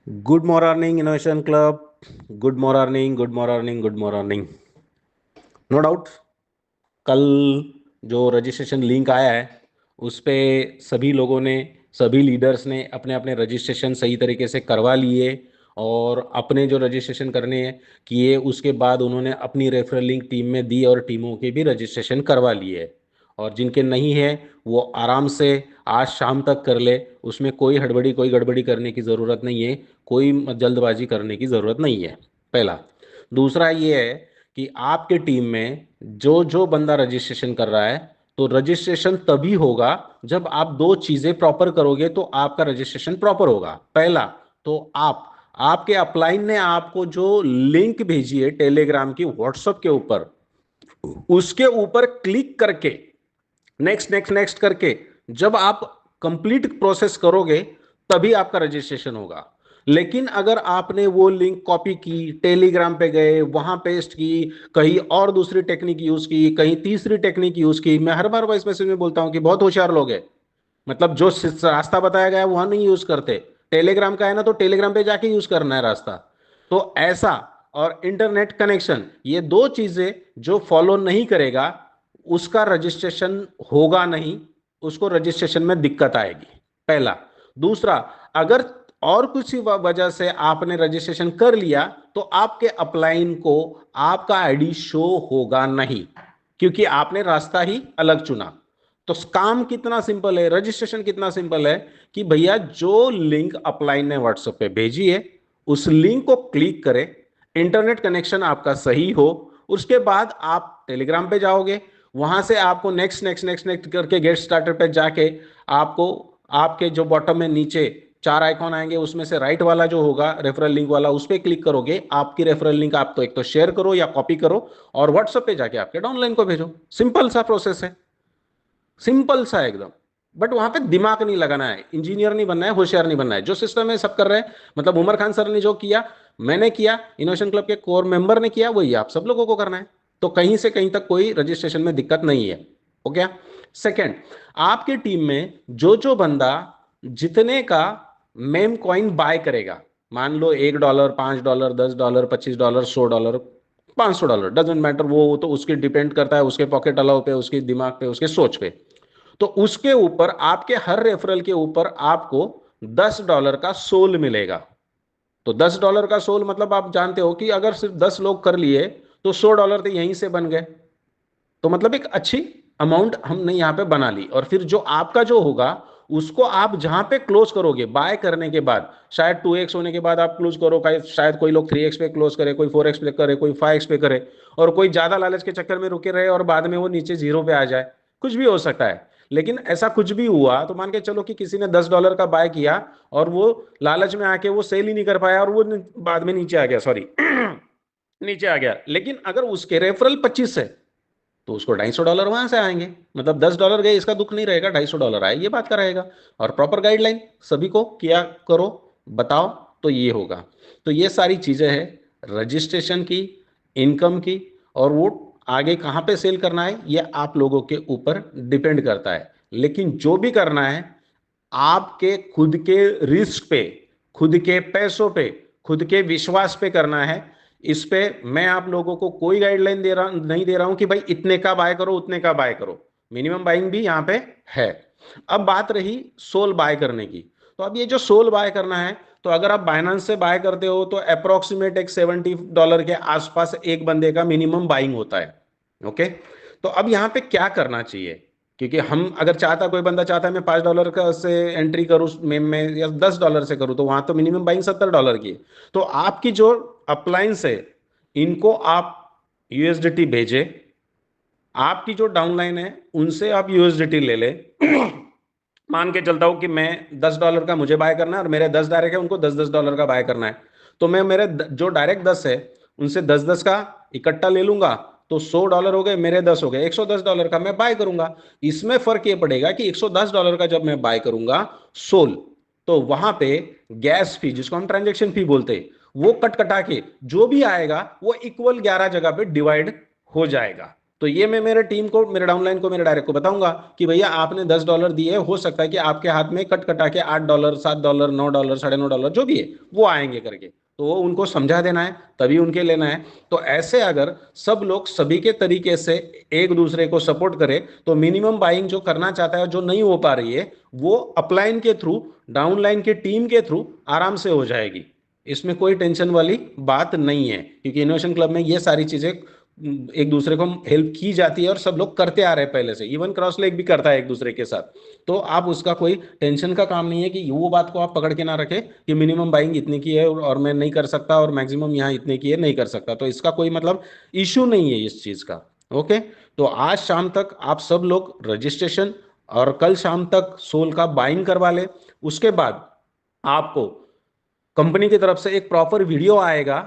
Good morning innovation club. Good morning, good morning, good morning. No doubt, कल जो registration link आया है उस पे सभी लोगों ने, सभी लीडर्स ने अपने अपने रजिस्ट्रेशन सही तरीके से करवा लिए। और अपने जो रजिस्ट्रेशन करने हैं किए, उसके बाद उन्होंने अपनी रेफरल लिंक टीम में दी और टीमों के भी रजिस्ट्रेशन करवा लिए। और जिनके नहीं है वो आराम से आज शाम तक कर ले। उसमें कोई हड़बड़ी, कोई गड़बड़ी करने की ज़रूरत नहीं है, कोई जल्दबाजी करने की ज़रूरत नहीं है। पहला। दूसरा ये है कि आपके टीम में जो जो बंदा रजिस्ट्रेशन कर रहा है, तो रजिस्ट्रेशन तभी होगा जब आप दो चीजें प्रॉपर करोगे तो आपका रजिस्ट्रेशन प्रॉपर होगा। पहला, तो आपके अपलाइन ने आपको जो लिंक भेजी है टेलीग्राम की, व्हाट्सएप के ऊपर, उसके ऊपर क्लिक करके नेक्स्ट नेक्स्ट नेक्स्ट करके जब आप कंप्लीट प्रोसेस करोगे तभी आपका रजिस्ट्रेशन होगा। लेकिन अगर आपने वो लिंक कॉपी की, टेलीग्राम पे गए, वहां पेस्ट की, कहीं और दूसरी टेक्निक यूज की, कहीं तीसरी टेक्निक यूज की, मैं हर बार वॉइस मैसेज में बोलता हूं कि बहुत होशियार लोग हैं, मतलब जो रास्ता बताया गया है वहां नहीं यूज करते। टेलीग्राम का है ना, तो टेलीग्राम पे जाके यूज करना है रास्ता। तो ऐसा, और इंटरनेट कनेक्शन, ये दो चीजें जो फॉलो नहीं करेगा उसका रजिस्ट्रेशन होगा नहीं, उसको रजिस्ट्रेशन में दिक्कत आएगी। पहला। दूसरा, अगर और कुछ वजह से आपने रजिस्ट्रेशन कर लिया तो आपके अपलाइन को आपका आईडी शो होगा नहीं, क्योंकि आपने रास्ता ही अलग चुना। तो काम कितना सिंपल है, रजिस्ट्रेशन कितना सिंपल है कि भैया जो लिंक अपलाइन ने व्हाट्सएप पे भेजी है उस लिंक को क्लिक करें, इंटरनेट कनेक्शन आपका सही हो, उसके बाद आप टेलीग्राम पे जाओगे, वहां से आपको नेक्स्ट नेक्स्ट नेक्स्ट नेक्स्ट करके गेट स्टार्टर पे जाके आपको आपके जो बॉटम में नीचे चार आइकॉन आएंगे उसमें से राइट वाला जो होगा रेफरल लिंक वाला, उस पर क्लिक करोगे। आपकी रेफरल लिंक आप तो एक तो शेयर करो या कॉपी करो और व्हाट्सएप पे जाके आपके डाउनलाइन को भेजो। सिंपल सा प्रोसेस है, सिंपल सा एकदम। बट वहां पे दिमाग नहीं लगाना है, इंजीनियर नहीं बनना है, होशियार नहीं बनना है। जो सिस्टम है सब कर रहे हैं, मतलब उमर खान सर ने जो किया, मैंने किया, इनोवेशन क्लब के कोर मेंबर ने किया, वही आप सब लोगों को करना है। तो कहीं से कहीं तक कोई रजिस्ट्रेशन में दिक्कत नहीं है। हो गया। सेकेंड, आपकी टीम में जो जो बंदा जितने का मेम कॉइन बाय करेगा, मान लो $1, $5, $10, $25, $100, $500, डजेंट मैटर, वो तो उसकी डिपेंड करता है उसके पॉकेट अलाउ पे, उसके दिमाग पे, उसके सोच पे। तो उसके ऊपर आपके हर रेफरल के ऊपर आपको $10 का सोल मिलेगा। तो $10 का सोल मतलब आप जानते हो कि अगर सिर्फ 10 लोग कर लिए तो $100 तो यहीं से बन गए। तो मतलब एक अच्छी अमाउंट हमने यहां पे बना ली। और फिर जो आपका जो होगा उसको आप जहां पे क्लोज करोगे बाय करने के बाद, शायद 2x होने के बाद आप क्लोज करो, शायद कोई लोग 3x पे क्लोज करे, कोई 4x पे करे, कोई 5x पे करे, और कोई ज्यादा लालच के चक्कर में रुके रहे और बाद में वो नीचे जीरो पे आ जाए। कुछ भी हो सकता है। लेकिन ऐसा कुछ भी हुआ तो मान के चलो कि किसी ने $10 का बाय किया और वो लालच में आके वो सेल ही नहीं कर पाया और वो बाद में नीचे आ गया, सॉरी नीचे आ गया। लेकिन अगर उसके रेफरल 25 है तो उसको $250 वहां से आएंगे, मतलब $10 गए इसका दुख नहीं रहेगा, $250 आए ये बात का रहेगा। और प्रॉपर गाइडलाइन सभी को किया करो, बताओ, तो ये होगा। तो ये सारी चीजें हैं रजिस्ट्रेशन की, इनकम की, और वो आगे कहाँ पे सेल करना है ये आप लोगों के ऊपर डिपेंड करता है। लेकिन जो भी करना है आपके खुद के रिस्क पे, खुद के पैसों पे, खुद के विश्वास पे करना है। इस पे मैं आप लोगों को कोई गाइडलाइन दे रहा नहीं दे रहा हूं कि भाई इतने का बाय करो, उतने का बाय करो। मिनिमम बाइंग भी यहां पे है। अब बात रही सोल बाय करने की। तो अब ये जो सोल बाय करना है, तो अगर आप बाइनेंस से बाय करते हो तो अप्रोक्सीमेट एक $70 के आसपास एक बंदे का मिनिमम बाइंग होता है। ओके। तो अब यहां पे क्या करना चाहिए, क्योंकि हम अगर चाहता, कोई बंदा चाहता है मैं $5 का से एंट्री करूं मेम में या $10 से करूं, तो वहां तो मिनिमम बाइंग $70 की है। तो आपकी जो अप्लायंस है इनको आप यूएसडीटी भेजे, आपकी जो डाउनलाइन है उनसे आप यूएसडीटी ले ले। मान के चलता हूं कि मैं $10 का मुझे बाय करना है और मेरे 10 डायरेक्ट है, उनको 10-10 डॉलर का बाय करना है। तो मैं मेरे जो डायरेक्ट 10 है उनसे 10-10 का इकट्ठा ले लूंगा, तो $100 हो गए, मेरे 10 हो गए, $110 का मैं बाय करूंगा। इसमें फर्क ये पड़ेगा कि $110 का जब मैं बाय करूंगा सोल, तो वहां पे गैस फी, जिसको हम ट्रांजेक्शन फी बोलते हैं, वो कट कटा के जो भी आएगा वो इक्वल 11 जगह पे डिवाइड हो जाएगा। तो ये मैं मेरे टीम को, मेरे डाउनलाइन को, मेरे डायरेक्ट को बताऊंगा कि भैया आपने $10 दिए, हो सकता है कि आपके हाथ में कट कटा के $8, $7, $9, $9.5 जो भी है वो आएंगे करके, तो वो उनको समझा देना है, तभी उनके लेना है। तो ऐसे अगर सब लोग सभी के तरीके से एक दूसरे को सपोर्ट करें तो मिनिमम बाइंग जो करना चाहता है, जो नहीं हो पा रही है, वो अपलाइन के थ्रू, डाउनलाइन के टीम के थ्रू आराम से हो जाएगी। इसमें कोई टेंशन वाली बात नहीं है, क्योंकि इनोवेशन क्लब में ये सारी चीजें एक दूसरे को हेल्प की जाती है और सब लोग करते आ रहे हैं पहले से, इवन क्रॉस लेग भी करता है एक दूसरे के साथ। तो आप उसका कोई टेंशन का काम नहीं है कि वो बात को आप पकड़ के ना रखें कि मिनिमम बाइंग इतने की है और मैं नहीं कर सकता, और मैक्सिमम यहाँ इतने की है नहीं कर सकता, तो इसका कोई मतलब इश्यू नहीं है इस चीज का। ओके, तो आज शाम तक आप सब लोग रजिस्ट्रेशन और कल शाम तक सोल का बाइंग करवा ले। उसके बाद आपको कंपनी की तरफ से एक प्रॉपर वीडियो आएगा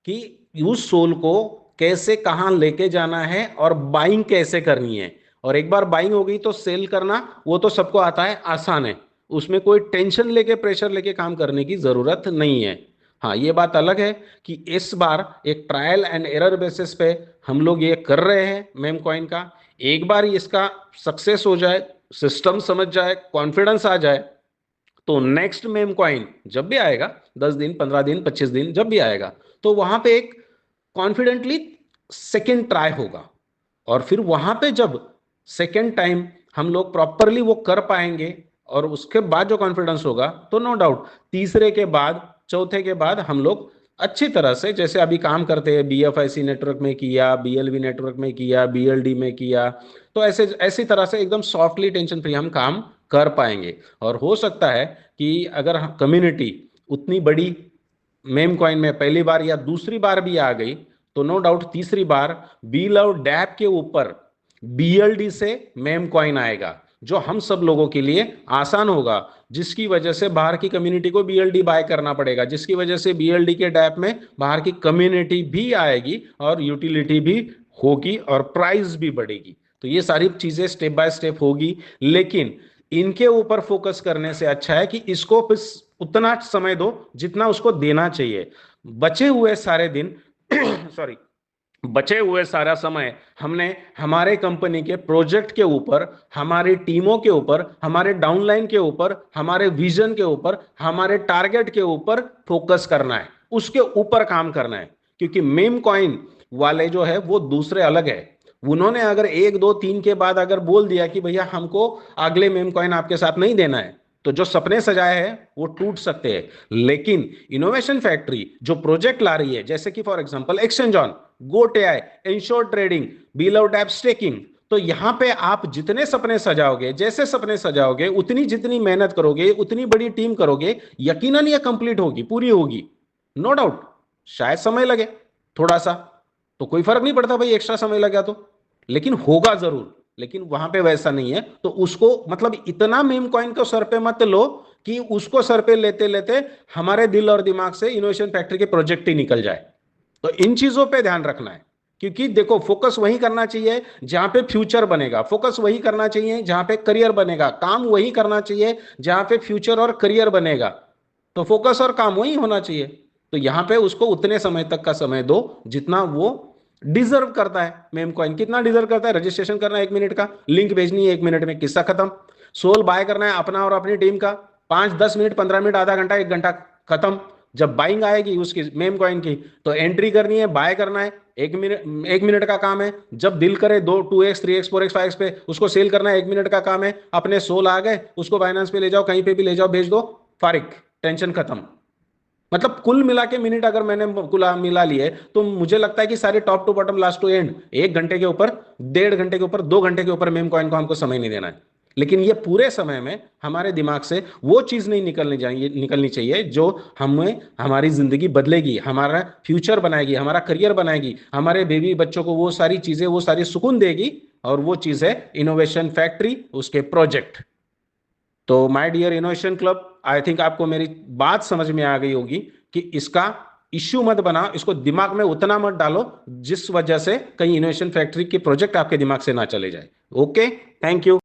कि उस सोल को कैसे कहां लेके जाना है और बाइंग कैसे करनी है। और एक बार बाइंग हो गई तो सेल करना वो तो सबको आता है, आसान है, उसमें कोई टेंशन लेके प्रेशर लेके काम करने की जरूरत नहीं है। हाँ, ये बात अलग है कि इस बार एक ट्रायल एंड एरर बेसिस पे हम लोग ये कर रहे हैं मेम कॉइन का। एक बार इसका सक्सेस हो जाए, सिस्टम समझ जाए, कॉन्फिडेंस आ जाए, तो नेक्स्ट मेम कॉइन जब भी आएगा, 10 दिन, 15 दिन, 25 दिन जब भी आएगा, तो वहां पे एक कॉन्फिडेंटली सेकेंड ट्राई होगा। और फिर वहां पे जब सेकेंड टाइम हम लोग प्रॉपरली वो कर पाएंगे और उसके बाद जो कॉन्फिडेंस होगा, तो नो डाउट तीसरे के बाद, चौथे के बाद हम लोग अच्छी तरह से जैसे अभी काम करते हैं, BFIC नेटवर्क में किया, BLV नेटवर्क में किया, BLD में किया, तो ऐसे ऐसी तरह से एकदम सॉफ्टली टेंशन फ्री हम काम कर पाएंगे। और हो सकता है कि अगर कम्युनिटी उतनी बड़ी मेम कॉइन में पहली बार या दूसरी बार भी आ गई, तो नो डाउट तीसरी बार बील और डैप के ऊपर BLD से मेम कॉइन आएगा, जो हम सब लोगों के लिए आसान होगा, जिसकी वजह से बाहर की कम्युनिटी को BLD बाय करना पड़ेगा, जिसकी वजह से BLD के डैप में बाहर की कम्युनिटी भी आएगी और यूटिलिटी भी होगी और प्राइस भी बढ़ेगी। तो ये सारी चीजें स्टेप बाय स्टेप होगी, लेकिन इनके ऊपर फोकस करने से अच्छा है कि इसको उतना समय दो जितना उसको देना चाहिए। बचे हुए सारे दिन सॉरी, बचे हुए सारा समय हमने हमारे कंपनी के प्रोजेक्ट के ऊपर, हमारी टीमों के ऊपर, हमारे डाउनलाइन के ऊपर, हमारे विजन के ऊपर, हमारे टारगेट के ऊपर फोकस करना है, उसके ऊपर काम करना है। क्योंकि मेम कॉइन वाले जो है वो दूसरे अलग है। उन्होंने अगर 1 2 3 के बाद अगर बोल दिया कि भैया हमको अगले मेम कॉइन आपके साथ नहीं देना है, तो जो सपने सजाए हैं वो टूट सकते हैं। लेकिन इनोवेशन फैक्ट्री जो प्रोजेक्ट ला रही है, जैसे कि for example exchange on, GoTI, insure trading, bailout app staking, तो यहां पे आप जितने सपने सजाओगे, जैसे सपने सजाओगे, उतनी जितनी मेहनत करोगे, उतनी बड़ी टीम करोगे, यकीनन ये कंप्लीट होगी, पूरी होगी, नो डाउट। शायद समय लगे थोड़ा सा, तो कोई फर्क नहीं पड़ता भाई, एक्स्ट्रा समय लगा तो, लेकिन होगा जरूर। लेकिन वहां पे वैसा नहीं है, तो उसको मतलब इतना मेम कॉइन को सर पे मत लो कि उसको सर पे लेते लेते हमारे दिल और दिमाग से इनोवेशन फैक्ट्री के प्रोजेक्ट ही निकल जाए। तो इन चीजों पे ध्यान रखना है, क्योंकि देखो फोकस वही करना चाहिए जहां पे फ्यूचर बनेगा, फोकस वही करना चाहिए जहां पे करियर बनेगा, काम वही करना चाहिए जहां पे फ्यूचर और करियर बनेगा। तो फोकस और काम वही होना चाहिए। तो यहां पे उसको उतने समय तक का समय दो जितना वो डिजर्व करता है। मेम कॉइन कितना डिजर्व करता है? रजिस्ट्रेशन करना है 1 मिनट का, लिंक भेजनी है 1 मिनट में, किस्सा खत्म। सोल बाय करना है अपना और अपनी टीम का, 5 10 मिनट, 15 मिनट, आधा घंटा, 1 घंटा, खत्म। जब बाइंग आएगी उसकी मेम कॉइन की, तो एंट्री करनी है, बाय करना है, 1 मिनट का काम है। जब दिल करे 2x 3x 4x 5x पे उसको सेल करना है, 1 मिनट का काम है। अपने सोल आ गए, उसको बाइनेंस पे ले जाओ, कहीं पे भी ले जाओ, भेज दो, फारिग, टेंशन खत्म। मतलब कुल मिला के मिनट अगर मैंने कुल मिला लिए, तो मुझे लगता है कि सारे top to bottom, last to end, 1 घंटे के ऊपर, 1.5 घंटे के ऊपर, 2 घंटे के ऊपर मेम कॉइन को हमको समय नहीं देना है। लेकिन ये पूरे समय में हमारे दिमाग से वो चीज नहीं निकलनी चाहिए जो हमें हमारी जिंदगी बदलेगी, हमारा फ्यूचर बनाएगी, हमारा करियर बनाएगी, हमारे बेबी बच्चों को वो सारी चीजें, वो सारी सुकून देगी। और वो चीज है इनोवेशन फैक्ट्री, उसके प्रोजेक्ट। तो my dear innovation club, I think आपको मेरी बात समझ में आ गई होगी कि इसका इश्यू मत बनाओ, इसको दिमाग में उतना मत डालो जिस वजह से कहीं इनोवेशन फैक्ट्री के प्रोजेक्ट आपके दिमाग से ना चले जाए। Okay, thank you.